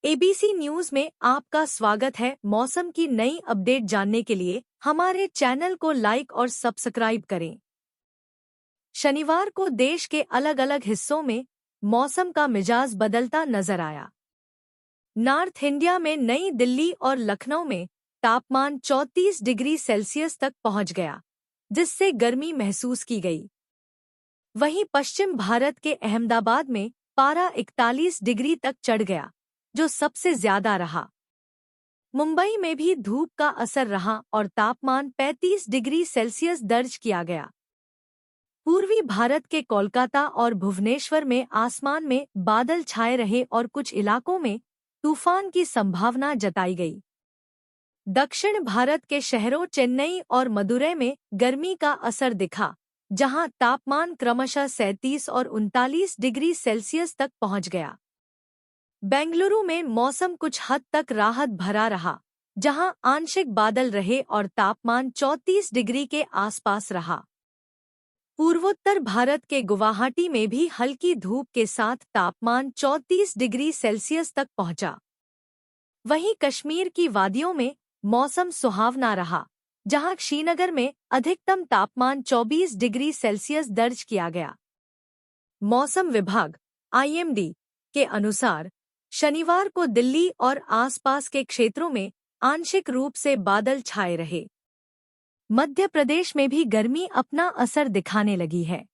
ABC news में आपका स्वागत है। मौसम की नई अपडेट जानने के लिए हमारे चैनल को लाइक और सब्सक्राइब करें। शनिवार को देश के अलग अलग हिस्सों में मौसम का मिजाज बदलता नजर आया। नॉर्थ इंडिया में नई दिल्ली और लखनऊ में तापमान 34 डिग्री सेल्सियस तक पहुंच गया, जिससे गर्मी महसूस की गई। वहीं पश्चिम भारत के अहमदाबाद में पारा 41 डिग्री तक चढ़ गया, जो सबसे ज्यादा रहा। मुंबई में भी धूप का असर रहा और तापमान 35 डिग्री सेल्सियस दर्ज किया गया। पूर्वी भारत के कोलकाता और भुवनेश्वर में आसमान में बादल छाए रहे और कुछ इलाकों में तूफान की संभावना जताई गई। दक्षिण भारत के शहरों चेन्नई और मदुरै में गर्मी का असर दिखा, जहां तापमान क्रमशः 37 और 39 डिग्री सेल्सियस तक पहुंच गया। बेंगलुरु में मौसम कुछ हद तक राहत भरा रहा, जहां आंशिक बादल रहे और तापमान 34 डिग्री के आसपास रहा। पूर्वोत्तर भारत के गुवाहाटी में भी हल्की धूप के साथ तापमान 34 डिग्री सेल्सियस तक पहुंचा। वहीं कश्मीर की वादियों में मौसम सुहावना रहा, जहां श्रीनगर में अधिकतम तापमान 24 डिग्री सेल्सियस दर्ज किया गया। मौसम विभाग (IMD) के अनुसार शनिवार को दिल्ली और आसपास के क्षेत्रों में आंशिक रूप से बादल छाए रहे। मध्य प्रदेश में भी गर्मी अपना असर दिखाने लगी है।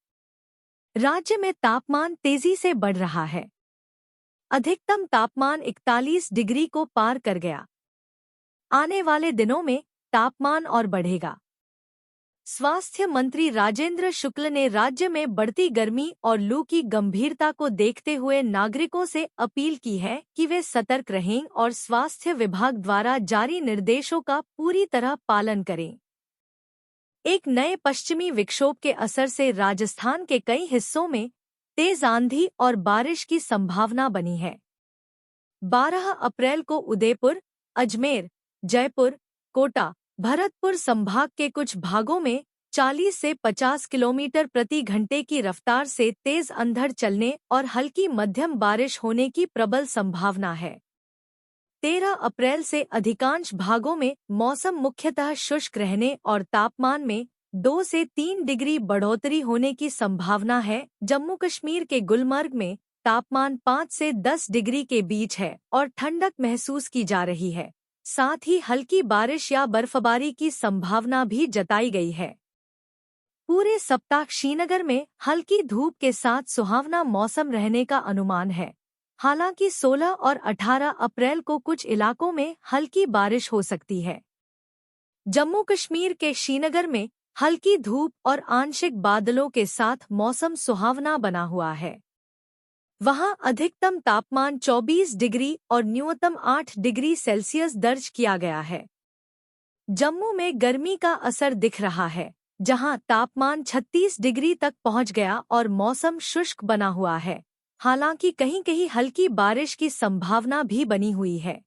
राज्य में तापमान तेजी से बढ़ रहा है। अधिकतम तापमान 41 डिग्री को पार कर गया। आने वाले दिनों में तापमान और बढ़ेगा। स्वास्थ्य मंत्री राजेंद्र शुक्ल ने राज्य में बढ़ती गर्मी और लू की गंभीरता को देखते हुए नागरिकों से अपील की है कि वे सतर्क रहें और स्वास्थ्य विभाग द्वारा जारी निर्देशों का पूरी तरह पालन करें। एक नए पश्चिमी विक्षोभ के असर से राजस्थान के कई हिस्सों में तेज आंधी और बारिश की संभावना बनी है। 12 अप्रैल को उदयपुर, अजमेर, जयपुर, कोटा, भरतपुर संभाग के कुछ भागों में 40 से 50 किलोमीटर प्रति घंटे की रफ्तार से तेज अंधड़ चलने और हल्की मध्यम बारिश होने की प्रबल संभावना है। 13 अप्रैल से अधिकांश भागों में मौसम मुख्यतः शुष्क रहने और तापमान में 2 से 3 डिग्री बढ़ोतरी होने की संभावना है। जम्मू कश्मीर के गुलमर्ग में तापमान 5 से 10 डिग्री के बीच है और ठंडक महसूस की जा रही है। साथ ही हल्की बारिश या बर्फबारी की संभावना भी जताई गई है। पूरे सप्ताह श्रीनगर में हल्की धूप के साथ सुहावना मौसम रहने का अनुमान है। हालांकि 16 और 18 अप्रैल को कुछ इलाकों में हल्की बारिश हो सकती है। जम्मू कश्मीर के श्रीनगर में हल्की धूप और आंशिक बादलों के साथ मौसम सुहावना बना हुआ है। वहां अधिकतम तापमान 24 डिग्री और न्यूनतम 8 डिग्री सेल्सियस दर्ज किया गया है। जम्मू में गर्मी का असर दिख रहा है, जहां तापमान 36 डिग्री तक पहुंच गया और मौसम शुष्क बना हुआ है। हालांकि कहीं-कहीं हल्की बारिश की संभावना भी बनी हुई है।